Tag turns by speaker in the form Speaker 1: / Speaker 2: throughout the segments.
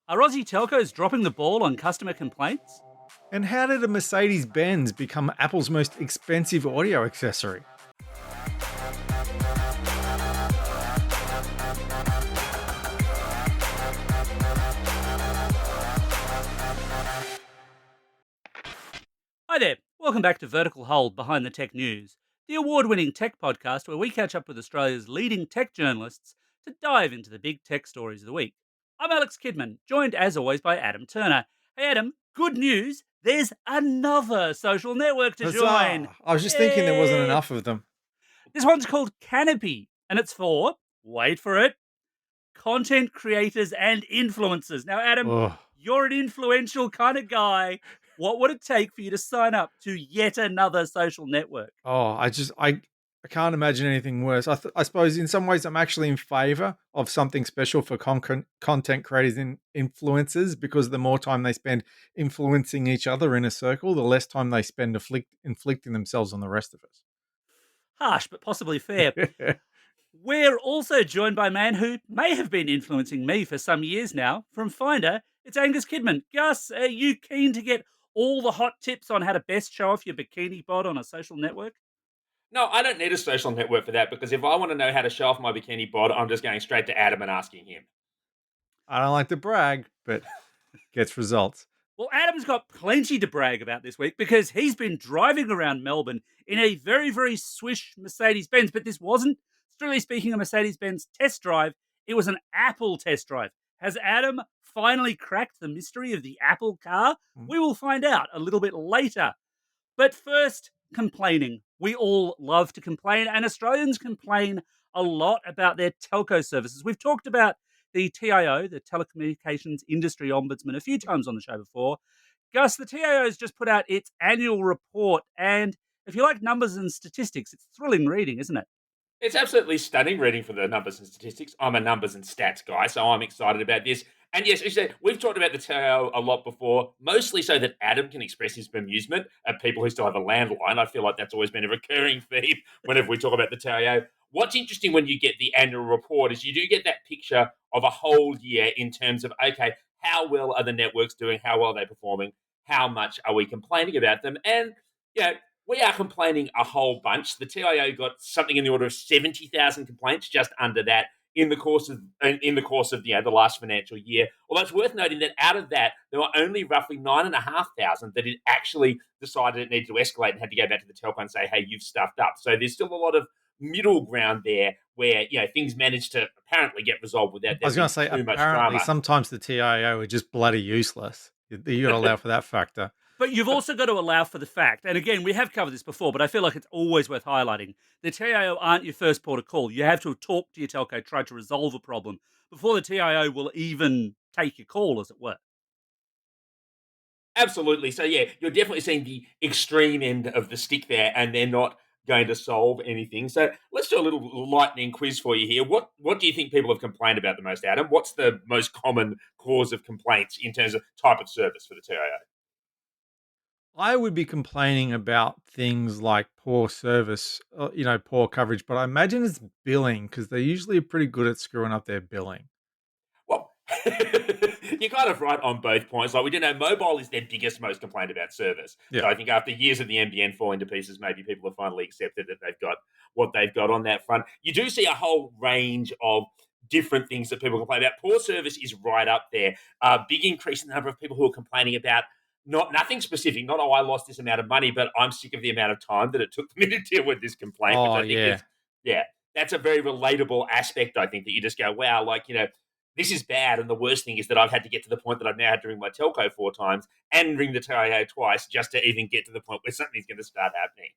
Speaker 1: Are Aussie telcos dropping the ball on customer complaints?
Speaker 2: And how did a Mercedes Benz become Apple's most expensive audio accessory?
Speaker 1: Hi there, welcome back to Vertical Hold Behind the Tech News, the award-winning tech podcast where we catch up with Australia's leading tech journalists to dive into the big tech stories of the week. I'm Alex Kidman, joined as always by Adam Turner. Hey Adam, good news, there's another social network to join.
Speaker 2: Huzzah! I was just thinking there wasn't
Speaker 1: Yay!
Speaker 2: enough of them.
Speaker 1: This one's called Canopy, and it's for, wait for it, content creators and influencers. Now, Adam,
Speaker 2: Oh,
Speaker 1: you're an influential kind of guy. What would it take for you to sign up to yet another social network?
Speaker 2: I can't imagine anything worse. I suppose in some ways I'm actually in favor of something special for content creators and influencers because the more time they spend influencing each other in a circle, the less time they spend inflicting themselves on the rest of
Speaker 1: Harsh, but possibly fair.
Speaker 2: us.
Speaker 1: We're also joined by a man who may have been influencing me for some years now. From Finder, it's Angus Kidman. Gus, are you keen to get all the hot tips on how to best show off your bikini bod on a social network?
Speaker 3: No, I don't need a social network for that because if I want to know how to show off my bikini bod, I'm just going straight to Adam and asking him.
Speaker 2: I don't like to brag, but gets results.
Speaker 1: Well, Adam's got plenty to brag about this week because he's been driving around Melbourne in a very, very swish Mercedes Benz. But this wasn't, strictly speaking, a Mercedes Benz test drive. It was an Apple test drive. Has Adam finally cracked the mystery of the Apple car?
Speaker 2: Mm.
Speaker 1: We will find out a little bit later. But first, complaining. We all love to complain, and Australians complain a lot about their telco services. We've talked about the TIO, the Telecommunications Industry Ombudsman, a few times on the show before. Gus, the TIO has just put out its annual report, and if you like numbers and statistics, it's thrilling reading, isn't it?
Speaker 3: It's absolutely stunning reading for the numbers and statistics. I'm a numbers and stats guy, so I'm excited about this. And yes, as you said, we've talked about the TAO a lot before, mostly so that Adam can express his bemusement at people who still have a landline. I feel like that's always been a recurring theme whenever we talk about the TAO. What's interesting when you get the annual report is you do get that picture of a whole year in terms of, okay, how well are the networks doing? How well are they performing? How much are we complaining about them? And, yeah, we are complaining a whole bunch. The TIO got something in the order of 70,000 complaints, just under that, in the course of the last financial year. Although it's worth noting that out of that, there were only roughly 9,500 that it actually decided it needed to escalate and had to go back to the telco and say, "Hey, you've stuffed up." So there's still a lot of middle ground there where things managed to apparently get resolved without
Speaker 2: I
Speaker 3: there
Speaker 2: was going
Speaker 3: being
Speaker 2: to say,
Speaker 3: too much
Speaker 2: apparently,
Speaker 3: drama.
Speaker 2: sometimes the TIO are just bloody useless. You got to allow for that factor.
Speaker 1: But you've also got to allow for the fact, and again, we have covered this before, but I feel like it's always worth highlighting. The TIO aren't your first port of call. You have to talk to your telco, try to resolve a problem before the TIO will even take your call, as it were.
Speaker 3: Absolutely. So yeah, you're definitely seeing the extreme end of the stick there, and they're not going to solve anything. So let's do a little lightning quiz for you here. What do you think people have complained about the most, Adam? What's the most common cause of complaints in terms of type of service for the TIO?
Speaker 2: I would be complaining about things like poor service, poor coverage, but I imagine it's billing because they usually are pretty good at screwing up their billing.
Speaker 3: Well, you're kind of right on both points. Like we do know, mobile is their biggest, most complained about service.
Speaker 2: Yeah.
Speaker 3: So I think after years of the NBN falling to pieces, maybe people have finally accepted that they've got what they've got on that front. You do see a whole range of different things that people complain about. Poor service is right up there. Big increase in the number of people who are complaining about nothing specific. Not I lost this amount of money, but I'm sick of the amount of time that it took me to deal with this complaint. Which
Speaker 2: Oh,
Speaker 3: I think
Speaker 2: yeah.
Speaker 3: is that's a very relatable aspect. I think that you just go, wow, this is bad. And the worst thing is that I've had to get to the point that I've now had to ring my telco 4 times and ring the TIO twice just to even get to the point where something's going to start happening.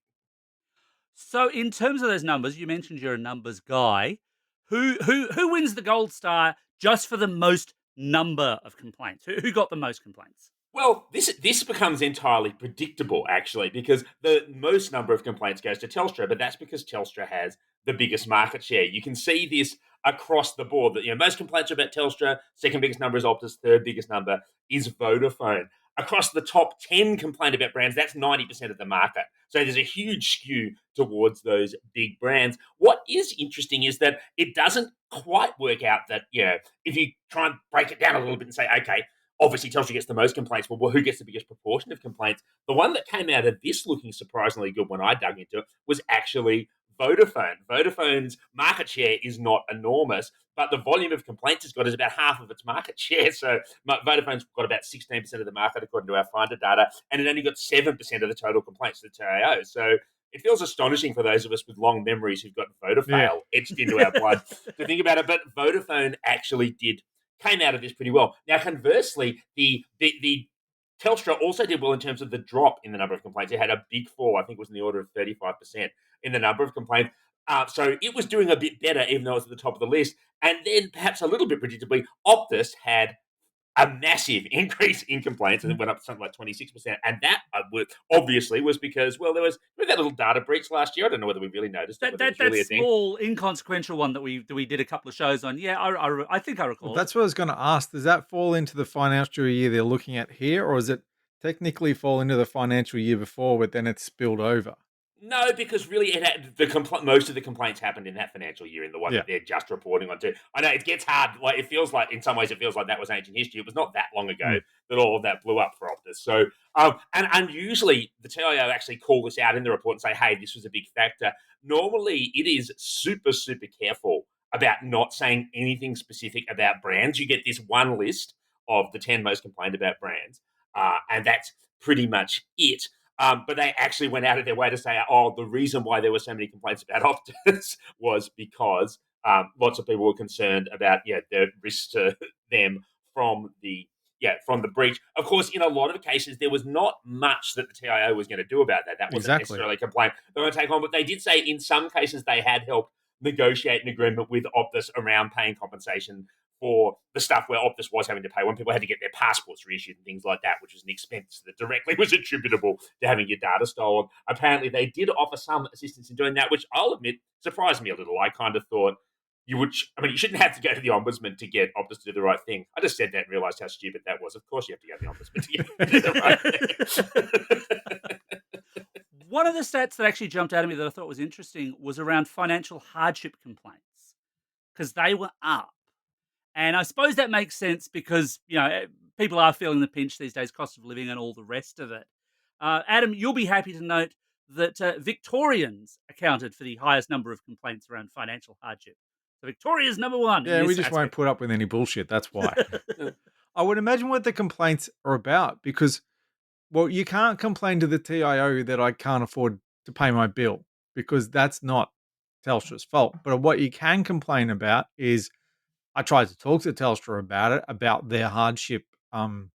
Speaker 1: So, in terms of those numbers, you mentioned you're a numbers guy. Who wins the gold star just for the most number of complaints? Who got the most complaints?
Speaker 3: Well, this becomes entirely predictable, actually, because the most number of complaints goes to Telstra, but that's because Telstra has the biggest market share. You can see this across the board that most complaints are about Telstra. Second biggest number is Optus. Third biggest number is Vodafone. across the top 10 complained about brands, that's 90% of the market. So there's a huge skew towards those big brands. What is interesting is that it doesn't quite work out that, if you try and break it down a little bit and say, okay, obviously Telstra gets the most complaints, but well, who gets the biggest proportion of complaints? The one that came out of this looking surprisingly good when I dug into it was actually Vodafone. Vodafone's market share is not enormous, but the volume of complaints it's got is about half of its market share. So Vodafone's got about 16% of the market according to our Finder data, and it only got 7% of the total complaints to the TAO. So it feels astonishing for those of us with long memories who've got
Speaker 2: Yeah.
Speaker 3: Vodafail etched into our blood to think about it. But Vodafone actually came out of this pretty well. Now, conversely, the Telstra also did well in terms of the drop in the number of complaints. It had a big fall. I think it was in the order of 35% in the number of complaints. So it was doing a bit better, even though it was at the top of the list. And then, perhaps a little bit predictably, Optus had a massive increase in complaints, and it went up to something like 26%. And that obviously was because, well, there was that little data breach last year. I don't know whether we really noticed it, whether it was
Speaker 1: That
Speaker 3: really a thing.
Speaker 1: small inconsequential one that we did a couple of shows on. Yeah, I think I
Speaker 2: Well,
Speaker 1: recall it.
Speaker 2: that's what I was going to ask. Does that fall into the financial year they're looking at here, or does it technically fall into the financial year before, but then it's spilled over?
Speaker 3: No, because really, it had most of the complaints happened in that financial year, in the one
Speaker 2: Yeah.
Speaker 3: that they're just reporting on. Too, I know it gets hard. Like it feels like, in some ways, it feels like that was ancient history. It was not that long ago that all of that blew up for Optus. So, and usually the TIO actually call this out in the report and say, "Hey, this was a big factor." Normally, it is super, super careful about not saying anything specific about brands. You get this one list of the 10 most complained about brands, and that's pretty much it. But they actually went out of their way to say, oh, the reason why there were so many complaints about Optus was because lots of people were concerned about the risks to them from the breach. Of course, in a lot of cases, there was not much that the TIO was going to do about that. That wasn't
Speaker 2: Exactly.
Speaker 3: necessarily a complaint they were going to take on, but they did say in some cases they had helped negotiate an agreement with Optus around paying compensation for the stuff where Optus was having to pay when people had to get their passports reissued and things like that, which was an expense that directly was attributable to having your data stolen. Apparently, they did offer some assistance in doing that, which I'll admit surprised me a little. I kind of thought you shouldn't have to go to the ombudsman to get Optus to do the right thing. I just said that and realised how stupid that was. Of course, you have to go to the ombudsman to get the right thing.
Speaker 1: One of the stats that actually jumped out at me that I thought was interesting was around financial hardship complaints, because they were up. And I suppose that makes sense because, people are feeling the pinch these days, cost of living and all the rest of it. Adam, you'll be happy to note that Victorians accounted for the highest number of complaints around financial hardship. So Victoria's number one.
Speaker 2: Yeah, we just won't put up with any bullshit. That's why. I would imagine what the complaints are about because, well, you can't complain to the TIO that I can't afford to pay my bill because that's not Telstra's fault. But what you can complain about is I tried to talk to Telstra about it, about their hardship what's the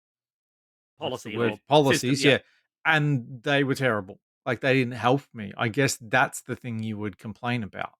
Speaker 1: Policy
Speaker 2: word?
Speaker 1: or system,
Speaker 2: Policies,
Speaker 1: yeah.
Speaker 2: yeah. And they were terrible. Like they didn't help me. I guess that's the thing you would complain about.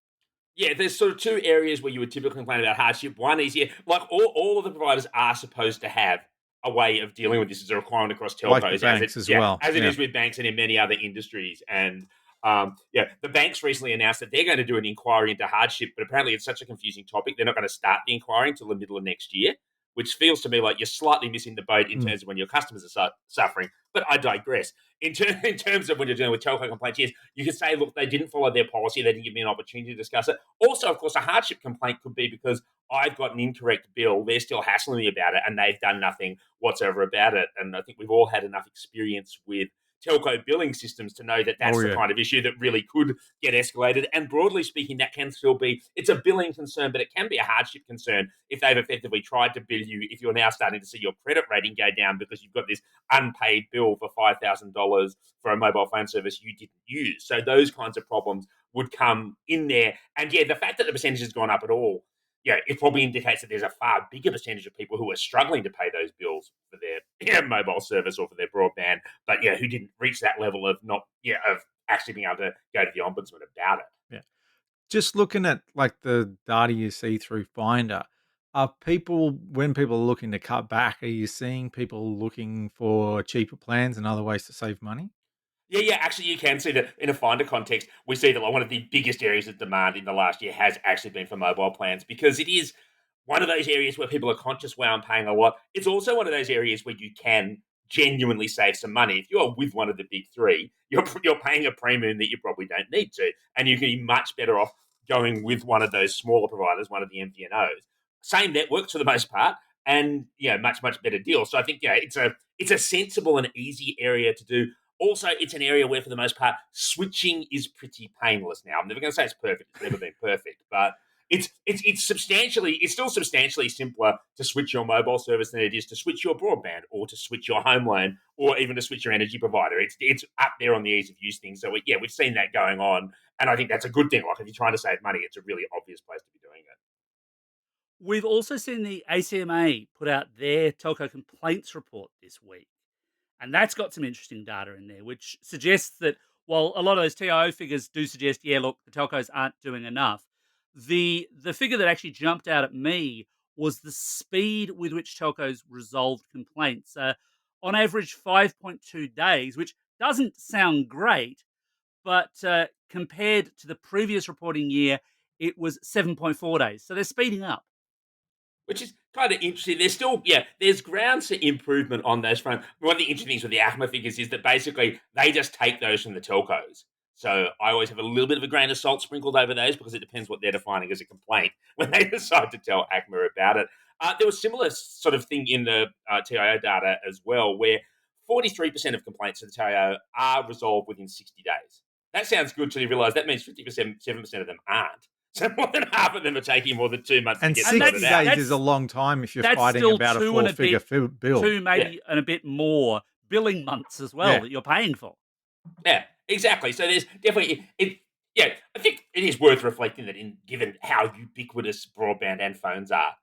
Speaker 3: Yeah, there's sort of two areas where you would typically complain about hardship. One is, like all of the providers are supposed to have a way of dealing with this as a requirement across
Speaker 2: Like the
Speaker 3: telcos,
Speaker 2: banks as well.
Speaker 3: as it
Speaker 2: Yeah.
Speaker 3: is with banks and in many other industries. And the banks recently announced that they're going to do an inquiry into hardship, but apparently it's such a confusing topic, they're not going to start the inquiry until the middle of next year, which feels to me like you're slightly missing the boat in terms of when your customers are suffering. But I digress. In terms of when you're dealing with telco complaints, yes, you can say, look, they didn't follow their policy. They didn't give me an opportunity to discuss it. Also, of course, a hardship complaint could be because I've got an incorrect bill. They're still hassling me about it, and they've done nothing whatsoever about it. And I think we've all had enough experience with telco billing systems to know that that's the kind of issue that really could get escalated. And broadly speaking, that can still be, it's a billing concern, but it can be a hardship concern if they've effectively tried to bill you, if you're now starting to see your credit rating go down because you've got this unpaid bill for $5,000 for a mobile phone service you didn't use. So those kinds of problems would come in there. And yeah, the fact that the percentage has gone up at all, it probably indicates that there's a far bigger percentage of people who are struggling to pay those bills for their mobile service or for their broadband, but who didn't reach that level of of actually being able to go to the ombudsman about it.
Speaker 2: Yeah. Just looking at like the data you see through Finder, when people are looking to cut back, are you seeing people looking for cheaper plans and other ways to save money?
Speaker 3: Yeah. Actually, you can see that in a Finder context. We see that one of the biggest areas of demand in the last year has actually been for mobile plans because it is one of those areas where people are conscious, wow, I'm paying a lot. It's also one of those areas where you can genuinely save some money. If you're with one of the big three, you're paying a premium that you probably don't need to, and you can be much better off going with one of those smaller providers, one of the MVNOs. Same networks for the most part, and much better deal. So I think it's a sensible and easy area to do. Also, it's an area where, for the most part, switching is pretty painless now. I'm never going to say it's perfect; it's never been perfect, but it's still substantially simpler to switch your mobile service than it is to switch your broadband or to switch your home loan or even to switch your energy provider. It's up there on the ease of use thing. So we've seen that going on, and I think that's a good thing. Like if you're trying to save money, it's a really obvious place to be doing it.
Speaker 1: We've also seen the ACMA put out their telco complaints report this week. And that's got some interesting data in there, which suggests that while a lot of those TIO figures do suggest, yeah, look, the telcos aren't doing enough, the figure that actually jumped out at me was the speed with which telcos resolved complaints. On average, 5.2 days, which doesn't sound great, but compared to the previous reporting year, it was 7.4 days. So they're speeding up.
Speaker 3: Which is kind of interesting. There's grounds for improvement on those fronts. One of the interesting things with the ACMA figures is that basically they just take those from the telcos. So I always have a little bit of a grain of salt sprinkled over those because it depends what they're defining as a complaint when they decide to tell ACMA about it. There was similar sort of thing in the TIO data as well, where 43% of complaints to the TIO are resolved within 60 days. That sounds good till you realise that means 7% of them aren't. So more than half of them are taking more than 2 months
Speaker 2: And
Speaker 3: to get
Speaker 2: 60
Speaker 3: sorted out.
Speaker 2: days is a long time if you're fighting
Speaker 1: still
Speaker 2: about a
Speaker 1: two and a
Speaker 2: four-figure bill.
Speaker 1: Two, maybe, and a bit more billing months as well that you're paying for.
Speaker 3: Yeah, exactly. So there's definitely I think it is worth reflecting that given how ubiquitous broadband and phones are,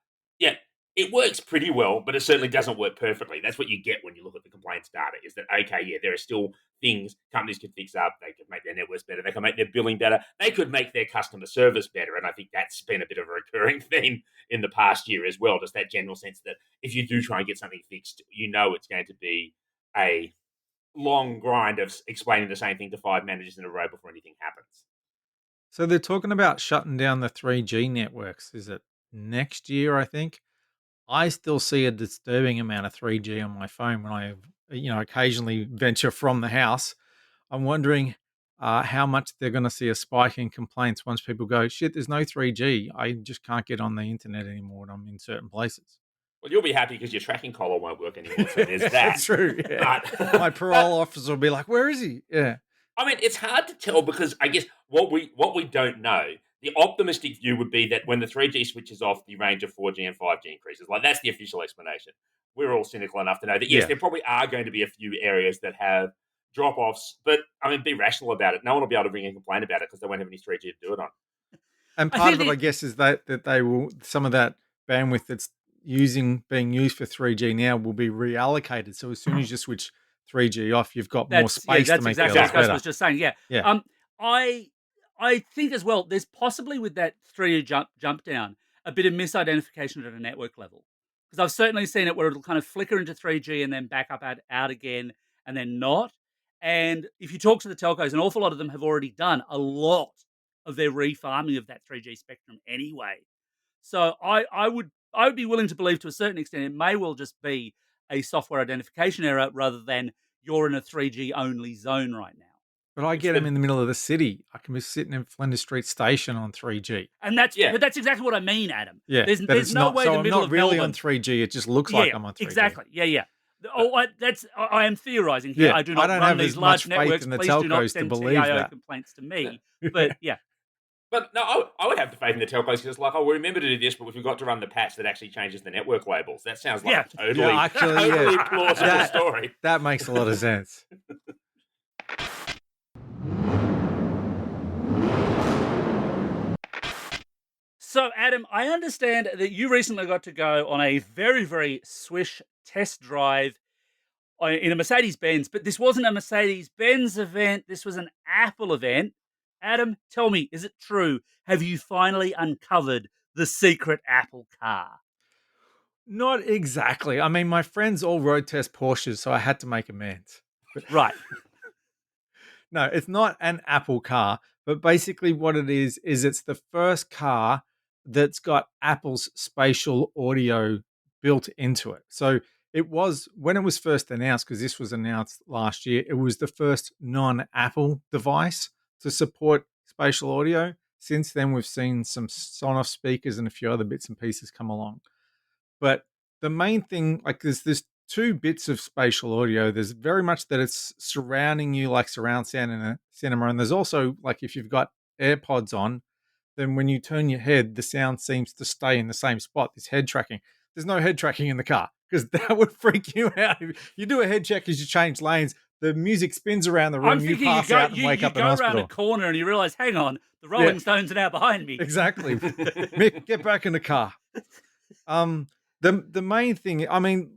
Speaker 3: it works pretty well, but it certainly doesn't work perfectly. That's what you get when you look at the complaints data. Is that okay? Yeah, there are still things companies could fix up. They could make their networks better. They could make their billing better. They could make their customer service better. And I think that's been a bit of a recurring theme in the past year as well. Just that general sense that if you do try and get something fixed, it's going to be a long grind of explaining the same thing to 5 managers in a row before anything happens.
Speaker 2: So they're talking about shutting down the 3G networks. Is it next year, I think? I still see a disturbing amount of 3G on my phone when I, occasionally venture from the house. I'm wondering how much they're going to see a spike in complaints once people go, shit, there's no 3G. I just can't get on the internet anymore when I'm in certain places.
Speaker 3: Well, you'll be happy because your tracking collar won't work anymore. So there's that.
Speaker 2: True. Yeah.
Speaker 3: But,
Speaker 2: my parole officer will be like, where is he? Yeah.
Speaker 3: I mean, it's hard to tell because I guess what we don't know. The optimistic view would be that when the 3G switches off, the range of 4G and 5G increases. Like that's the official explanation. We're all cynical enough to know that yes, there probably are going to be a few areas that have drop-offs, but I mean, be rational about it. No one will be able to ring and complain about it because they won't have any 3G to do it on.
Speaker 2: And part of it, I guess, is that they will, some of that bandwidth that's being used for 3G now will be reallocated. So as soon as you switch 3G off, you've got more space to make
Speaker 1: exactly
Speaker 2: it
Speaker 1: what I was just saying. Yeah.
Speaker 2: Yeah.
Speaker 1: I think as well, there's possibly with that 3G jump down, a bit of misidentification at a network level. Because I've certainly seen it where it'll kind of flicker into 3G and then back up out again and then not. And if you talk to the telcos, an awful lot of them have already done a lot of their refarming of that 3G spectrum anyway. So I would be willing to believe to a certain extent it may well just be a software identification error rather than you're in a 3G only zone right now.
Speaker 2: But I get them in the middle of the city. I can be sitting in Flinders Street Station on 3G.
Speaker 1: And that's exactly what I mean, Adam.
Speaker 2: Yeah,
Speaker 1: there's no way
Speaker 2: so
Speaker 1: the middle
Speaker 2: I'm not
Speaker 1: of
Speaker 2: really
Speaker 1: Melbourne,
Speaker 2: on 3G. It just looks like I'm on 3G.
Speaker 1: Exactly. Yeah. I am theorizing here.
Speaker 2: Yeah,
Speaker 1: I do not
Speaker 2: I don't
Speaker 1: run
Speaker 2: have
Speaker 1: these
Speaker 2: as
Speaker 1: large
Speaker 2: much faith
Speaker 1: networks.
Speaker 2: in the
Speaker 1: Please do not
Speaker 2: telcos to
Speaker 1: send
Speaker 2: believe
Speaker 1: TIO
Speaker 2: that.
Speaker 1: complaints to me. But yeah.
Speaker 3: But no, I would have the faith in the telcos because it's like, we remember to do this, but we forgot to run the patch that actually changes the network labels. That sounds like a totally plausible story.
Speaker 2: That makes a lot of sense.
Speaker 1: So, Adam, I understand that you recently got to go on a very, very swish test drive in a Mercedes-Benz, but this wasn't a Mercedes-Benz event. This was an Apple event. Adam, tell me, is it true? Have you finally uncovered the secret Apple car?
Speaker 2: Not exactly. I mean, my friends all road test Porsches, so I had to make amends.
Speaker 1: Right.
Speaker 2: No, it's not an Apple car, but basically what it is it's the first car that's got Apple's spatial audio built into it. So It was when it was first announced, because this was announced last year, it was the first non-Apple device to support spatial audio. Since then, we've seen some Sonos speakers and a few other bits and pieces come along. But the main thing, like there's two bits of spatial audio. There's very much that it's surrounding you like surround sound in a cinema. And there's also like if you've got AirPods on, then when you turn your head, the sound seems to stay in the same spot. This head tracking. There's no head tracking in the car because that would freak you out. If you do a head check as you change lanes, the music spins around the
Speaker 1: I'm
Speaker 2: room, you
Speaker 1: thinking you
Speaker 2: pass
Speaker 1: go
Speaker 2: out and wake
Speaker 1: you
Speaker 2: up in
Speaker 1: go around a
Speaker 2: hospital.
Speaker 1: corner and you realize, hang on, the
Speaker 2: Yeah,
Speaker 1: Rolling Stones are now behind me.
Speaker 2: exactly. Mick, get back in the car. The main thing, I mean,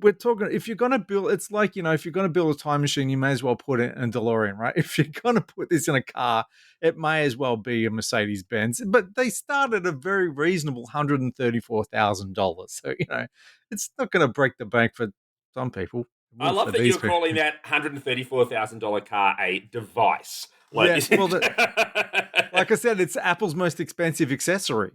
Speaker 2: we're talking if you're gonna build, it's like if you're gonna build a time machine, you may as well put it in a DeLorean, right? If you're gonna put this in a car, it may as well be a Mercedes Benz. But they start at a very reasonable $134,000, so it's not gonna break the bank for some people. It
Speaker 3: I
Speaker 2: will
Speaker 3: love
Speaker 2: for
Speaker 3: that
Speaker 2: these
Speaker 3: you're
Speaker 2: people.
Speaker 3: calling that $134,000 car a device. Like,
Speaker 2: Yes, well, like I said, it's Apple's most expensive accessory.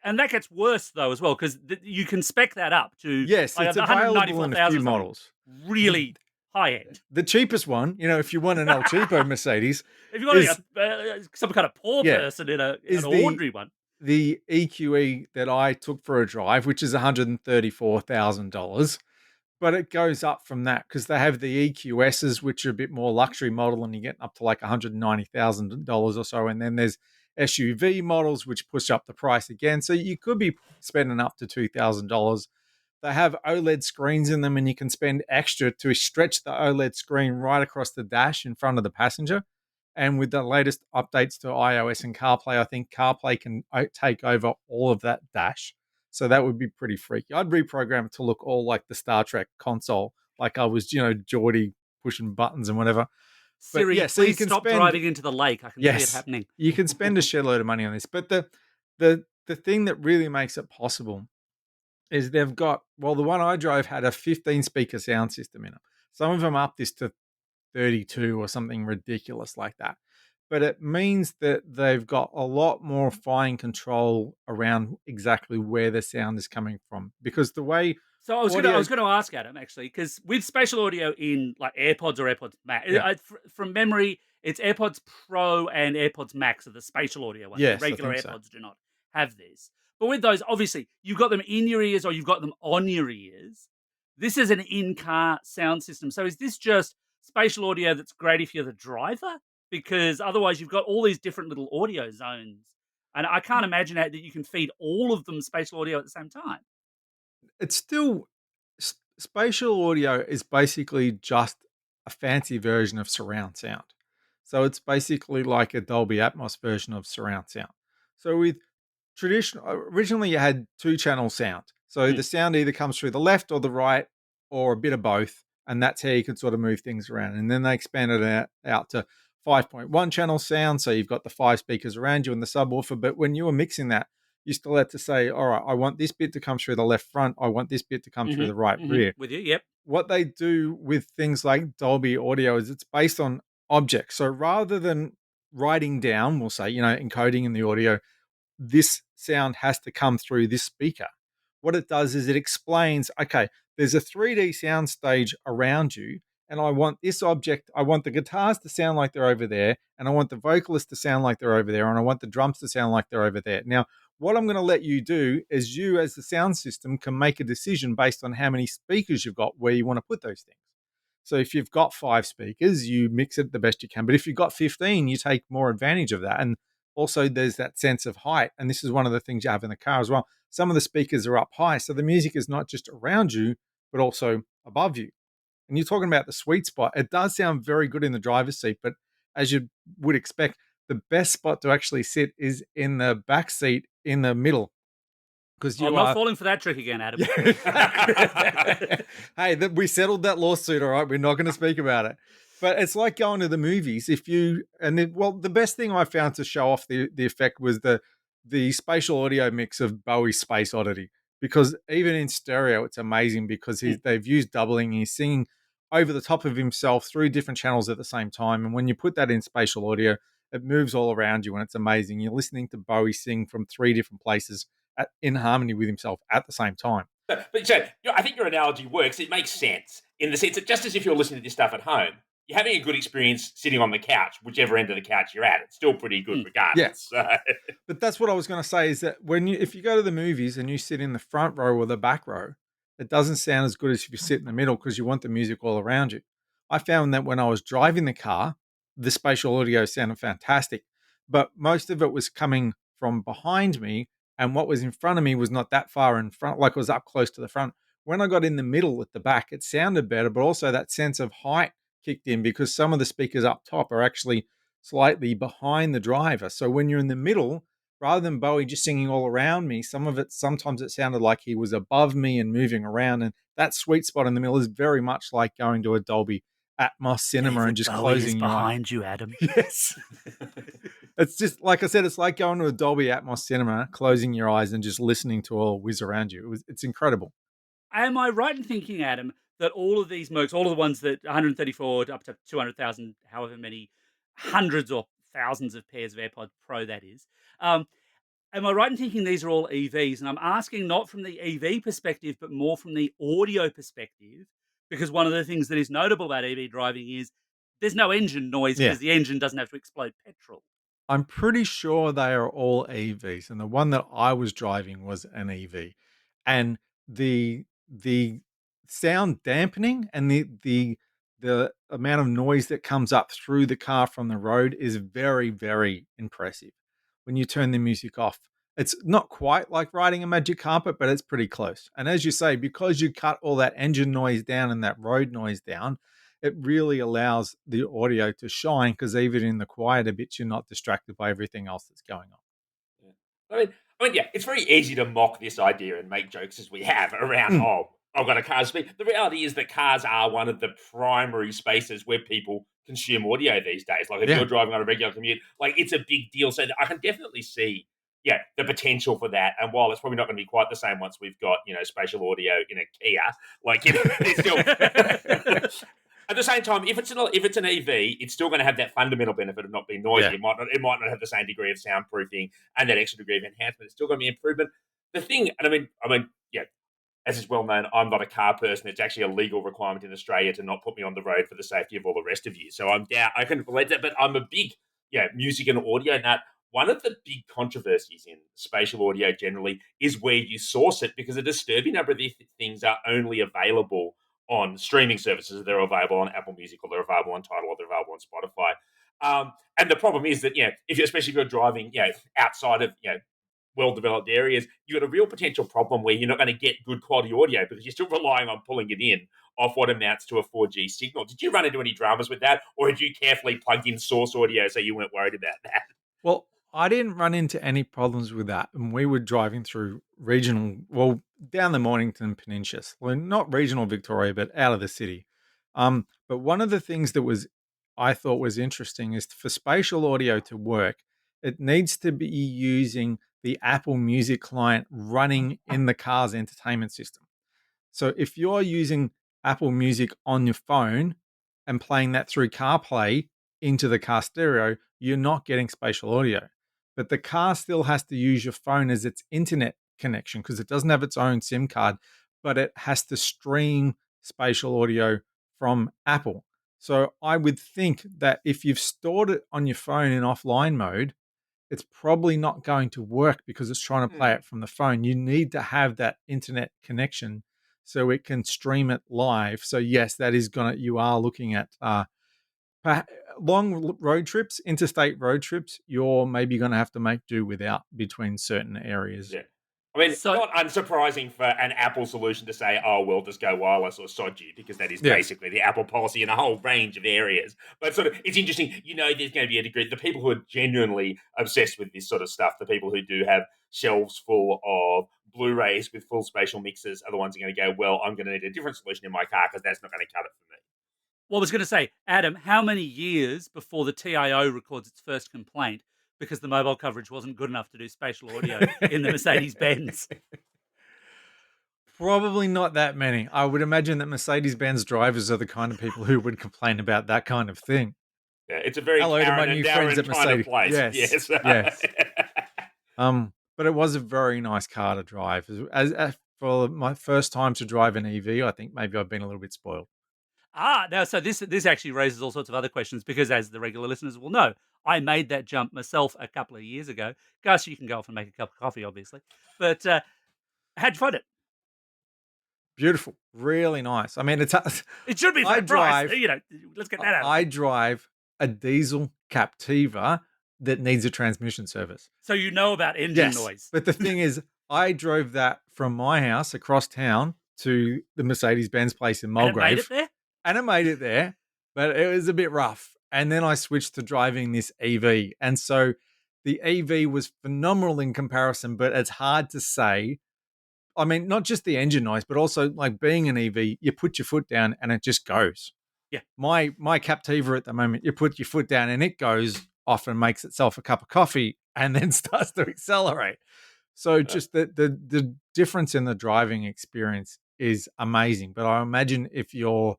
Speaker 1: And that gets worse though as well because you can spec that up to
Speaker 2: Yes,
Speaker 1: like
Speaker 2: it's
Speaker 1: the
Speaker 2: available in a
Speaker 1: 194,000
Speaker 2: few
Speaker 1: or something
Speaker 2: models.
Speaker 1: really high end.
Speaker 2: The cheapest one, if you want an El Cheapo Mercedes,
Speaker 1: If you want
Speaker 2: is
Speaker 1: to be some kind of poor
Speaker 2: yeah,
Speaker 1: person in an
Speaker 2: is
Speaker 1: ordinary one,
Speaker 2: the EQE that I took for a drive, which is $134,000. But it goes up from that because they have the EQSs, which are a bit more luxury model, and you get up to like $190,000 or so. And then there's SUV models, which push up the price again. So you could be spending up to $2,000. They have OLED screens in them, and you can spend extra to stretch the OLED screen right across the dash in front of the passenger. And with the latest updates to iOS and CarPlay, I think CarPlay can take over all of that dash. So that would be pretty freaky. I'd reprogram it to look all like the Star Trek console, like I was, Geordie pushing buttons and whatever. But
Speaker 1: Siri,
Speaker 2: yeah, so you
Speaker 1: please
Speaker 2: can
Speaker 1: stop
Speaker 2: spend,
Speaker 1: driving into the lake. I can see it
Speaker 2: yes,
Speaker 1: happening.
Speaker 2: you can spend a shitload of money on this. But the thing that really makes it possible is they've got, well, the one I drove had a 15 speaker sound system in it. Some of them up this to 32 or something ridiculous like that. But it means that they've got a lot more fine control around exactly where the sound is coming from. Because the way
Speaker 1: So I
Speaker 2: audio,
Speaker 1: was gonna ask Adam actually because with spatial audio in like AirPods or AirPods Max,
Speaker 2: yeah,
Speaker 1: from memory, it's AirPods Pro and AirPods Max are the spatial audio ones. The
Speaker 2: yes, I
Speaker 1: regular
Speaker 2: think so.
Speaker 1: AirPods do not have this. But with those, obviously, you've got them in your ears or you've got them on your ears. This is an in-car sound system. So is this just spatial audio that's great if you're the driver? Because otherwise, you've got all these different little audio zones, and I can't imagine that you can feed all of them spatial audio at the same time.
Speaker 2: It's still, spatial audio is basically just a fancy version of surround sound. So it's basically like a Dolby Atmos version of surround sound. So with originally you had two-channel sound. So
Speaker 1: Mm.
Speaker 2: the sound either comes through the left or the right or a bit of both, and that's how you can sort of move things around. And then they expanded it out to 5.1 channel sound, so you've got the five speakers around you and the subwoofer. But when you were mixing that, you still had to say, all right, I want this bit to come through the left front, I want this bit to come through the right rear.
Speaker 1: With you, yep.
Speaker 2: What they do with things like Dolby audio is it's based on objects. So rather than writing down, we'll say, encoding in the audio, this sound has to come through this speaker. What it does is it explains, okay, there's a 3D sound stage around you, and I want this object, I want the guitars to sound like they're over there, and I want the vocalists to sound like they're over there, and I want the drums to sound like they're over there. Now, what I'm going to let you do is you, as the sound system, can make a decision based on how many speakers you've got where you want to put those things. So if you've got five speakers, you mix it the best you can. But if you've got 15, you take more advantage of that. And also there's that sense of height. And this is one of the things you have in the car as well. Some of the speakers are up high. So the music is not just around you, but also above you. And you're talking about the sweet spot. It does sound very good in the driver's seat, but as you would expect, the best spot to actually sit is in the back seat in the middle. Because
Speaker 1: I'm
Speaker 2: you
Speaker 1: not
Speaker 2: are
Speaker 1: falling for that trick again, Adam.
Speaker 2: Hey, we settled that lawsuit, all right? We're not going to speak about it. But it's like going to the movies. The best thing I found to show off the effect was the spatial audio mix of Bowie's Space Oddity. Because even in stereo, it's amazing because they've used doubling. He's singing over the top of himself through different channels at the same time. And when you put that in spatial audio, it moves all around you and it's amazing. You're listening to Bowie sing from three different places in harmony with himself at the same time.
Speaker 3: I think your analogy works. It makes sense in the sense that just as if you're listening to this stuff at home, you're having a good experience sitting on the couch, whichever end of the couch you're at. It's still pretty good
Speaker 1: Hmm.
Speaker 2: Yeah.
Speaker 3: regardless. So,
Speaker 2: But that's what I was going to say is that if you go to the movies and you sit in the front row or the back row, it doesn't sound as good as if you sit in the middle because you want the music all around you. I found that when I was driving the car, the spatial audio sounded fantastic, but most of it was coming from behind me, and what was in front of me was not that far in front, like it was up close to the front. When I got in the middle at the back, it sounded better, but also that sense of height kicked in because some of the speakers up top are actually slightly behind the driver. So when you're in the middle, rather than Bowie just singing all around me, sometimes it sounded like he was above me and moving around. And that sweet spot in the middle is very much like going to a Dolby Atmos cinema and
Speaker 1: David
Speaker 2: just
Speaker 1: Bowie is
Speaker 2: closing your eyes.
Speaker 1: behind you, Adam.
Speaker 2: Yes. It's just, like I said, it's like going to a Dolby Atmos cinema, closing your eyes and just listening to all whiz around you. It's incredible.
Speaker 1: Am I right in thinking, Adam, that all of these Mercs, all of the ones that 134 up to 200,000, however many hundreds or thousands of pairs of AirPods Pro that is, um, am I right in thinking these are all EVs? And I'm asking not from the EV perspective, but more from the audio perspective, because one of the things that is notable about EV driving is there's no engine noise
Speaker 2: Yeah.
Speaker 1: because the engine doesn't have to explode petrol.
Speaker 2: I'm pretty sure they are all EVs, and the one that I was driving was an EV. And the sound dampening and the amount of noise that comes up through the car from the road is very, very impressive. When you turn the music off, it's not quite like riding a magic carpet, but it's pretty close. And as you say, because you cut all that engine noise down and that road noise down, it really allows the audio to shine because even in the quieter bits, you're not distracted by everything else that's going on.
Speaker 3: yeah. Yeah, it's very easy to mock this idea and make jokes as we have around,
Speaker 2: Mm,
Speaker 3: oh, I've got a car speak. The reality is that cars are one of the primary spaces where people consume audio these days. Like if
Speaker 2: yeah.
Speaker 3: you're driving on a regular commute, like it's a big deal. So I can definitely see, yeah, the potential for that. And while it's probably not going to be quite the same once we've got, spatial audio in a Kia, like, it's still at the same time, if it's an EV, it's still going to have that fundamental benefit of not being noisy.
Speaker 2: Yeah.
Speaker 3: It might not have the same degree of soundproofing and that extra degree of enhancement. It's still going to be improvement. The thing, and I mean, yeah, as is well known, I'm not a car person. It's actually a legal requirement in Australia to not put me on the road for the safety of all the rest of you. So I can relate to that, but I'm a big, music and audio nut. One of the big controversies in spatial audio generally is where you source it, because a disturbing number of these things are only available on streaming services. They're available on Apple Music, or they're available on Tidal, or they're available on Spotify. And the problem is that, especially if you're driving, outside of, well-developed areas, you've got a real potential problem where you're not going to get good quality audio because you're still relying on pulling it in off what amounts to a 4G signal. Did you run into any dramas with that, or had you carefully plugged in source audio so you weren't worried about that?
Speaker 2: Well, I didn't run into any problems with that. And we were driving through down the Mornington Peninsula. Well, not regional Victoria, but out of the city. But one of the things I thought was interesting is for spatial audio to work, it needs to be using the Apple Music client running in the car's entertainment system. So if you're using Apple Music on your phone and playing that through CarPlay into the car stereo, you're not getting spatial audio. But the car still has to use your phone as its internet connection because it doesn't have its own SIM card, but it has to stream spatial audio from Apple. So I would think that if you've stored it on your phone in offline mode, it's probably not going to work because it's trying to play
Speaker 3: Hmm.
Speaker 2: it from the phone. You need to have that internet connection so it can stream it live. So yes, you are looking at long road trips, interstate road trips. You're maybe going to have to make do without between certain areas.
Speaker 3: Yeah. I mean,
Speaker 1: So,
Speaker 3: not unsurprising for an Apple solution to say, "Oh, we'll just go wireless or sod you," because that is
Speaker 2: Yeah.
Speaker 3: basically the Apple policy in a whole range of areas. But sort of, it's interesting. There's going to be a degree. The people who are genuinely obsessed with this sort of stuff, the people who do have shelves full of Blu-rays with full spatial mixes, are the ones who are going to go, "Well, I'm going to need a different solution in my car because that's not going to cut it for me."
Speaker 1: what I was going to say, Adam, how many years before the TIO records its first complaint because the mobile coverage wasn't good enough to do spatial audio in the Mercedes Benz?
Speaker 2: Probably not that many. I would imagine that Mercedes Benz drivers are the kind of people who would complain about that kind of thing.
Speaker 3: Yeah, it's a very
Speaker 2: Hello to my
Speaker 3: Karen and
Speaker 2: new friends
Speaker 3: Darren
Speaker 2: at
Speaker 3: kind of
Speaker 2: Mercedes.
Speaker 3: place.
Speaker 2: Yes,
Speaker 3: Yes.
Speaker 2: yes. But it was a very nice car to drive. for my first time to drive an EV, I think maybe I've been a little bit spoiled.
Speaker 1: Now so this actually raises all sorts of other questions because, as the regular listeners will know, I made that jump myself a couple of years ago. Gus, you can go off and make a cup of coffee, obviously. But how'd you find it?
Speaker 2: Beautiful, really nice. I mean, it's
Speaker 1: It should be for
Speaker 2: I
Speaker 1: the price.
Speaker 2: drive
Speaker 1: Let's get that out of the
Speaker 2: I
Speaker 1: way.
Speaker 2: drive a diesel Captiva that needs a transmission service.
Speaker 1: So you know about engine
Speaker 2: Yes,
Speaker 1: noise.
Speaker 2: but the thing is, I drove that from my house across town to the Mercedes-Benz place in
Speaker 1: And it made it
Speaker 2: Mulgrave,
Speaker 1: there?
Speaker 2: and it made it there, but it was a bit rough. And then I switched to driving this EV, and so the EV was phenomenal in comparison, but it's hard to say. I mean, not just the engine noise, but also like being an EV, you put your foot down and it just goes.
Speaker 1: Yeah.
Speaker 2: My Captiva at the moment, you put your foot down and it goes off and makes itself a cup of coffee and then starts to accelerate. So just the difference in the driving experience is amazing. But I imagine if your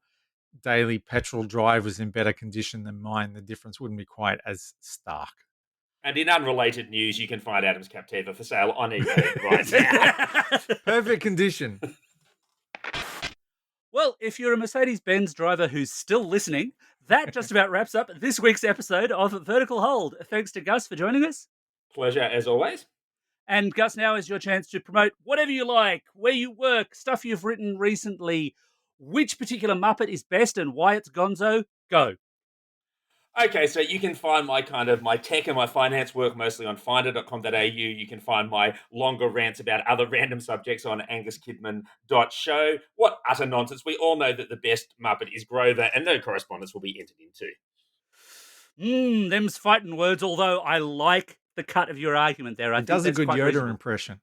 Speaker 2: daily petrol drive was in better condition than mine, the difference wouldn't be quite as stark.
Speaker 3: And in unrelated news, you can find Adam's Captiva for sale on eBay right now.
Speaker 2: Perfect condition.
Speaker 1: Well, if you're a Mercedes-Benz driver who's still listening, that just about wraps up this week's episode of Vertical Hold. Thanks to Gus for joining us.
Speaker 3: Pleasure as always.
Speaker 1: And Gus, now is your chance to promote whatever you like, where you work, stuff you've written recently, which particular Muppet is best and why it's gonzo. Go.
Speaker 3: Okay, so you can find my tech and my finance work mostly on finder.com.au. You can find my longer rants about other random subjects on anguskidman.show. What utter nonsense. We all know that the best Muppet is Grover, and no correspondence will be entered into.
Speaker 1: Them's fighting words, although I like the cut of your argument there. I
Speaker 2: It
Speaker 1: think
Speaker 2: does a
Speaker 1: that's
Speaker 2: good
Speaker 1: quite
Speaker 2: Yoda
Speaker 1: reasonable.
Speaker 2: impression.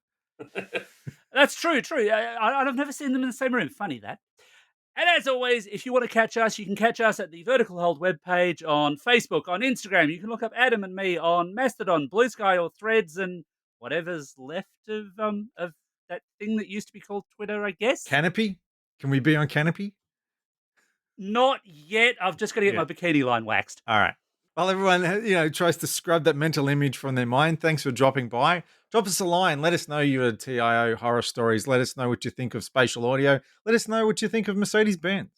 Speaker 1: That's true. I've never seen them in the same room. Funny that. And as always, if you want to catch us, you can catch us at the Vertical Hold webpage on Facebook, on Instagram. You can look up Adam and me on Mastodon, Blue Sky, or Threads, and whatever's left of that thing that used to be called Twitter, I guess.
Speaker 2: Canopy? Can we be on Canopy?
Speaker 1: Not yet. I've just got to get my bikini line waxed.
Speaker 2: All right. While everyone, tries to scrub that mental image from their mind, thanks for dropping by. Drop us a line. Let us know your TIO horror stories. Let us know what you think of spatial audio. Let us know what you think of Mercedes-Benz.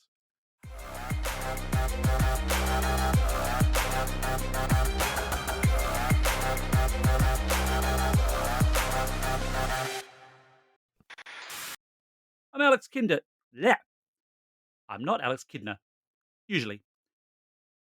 Speaker 1: I'm Alex Kinder. Yeah. I'm not Alex Kidner. Usually.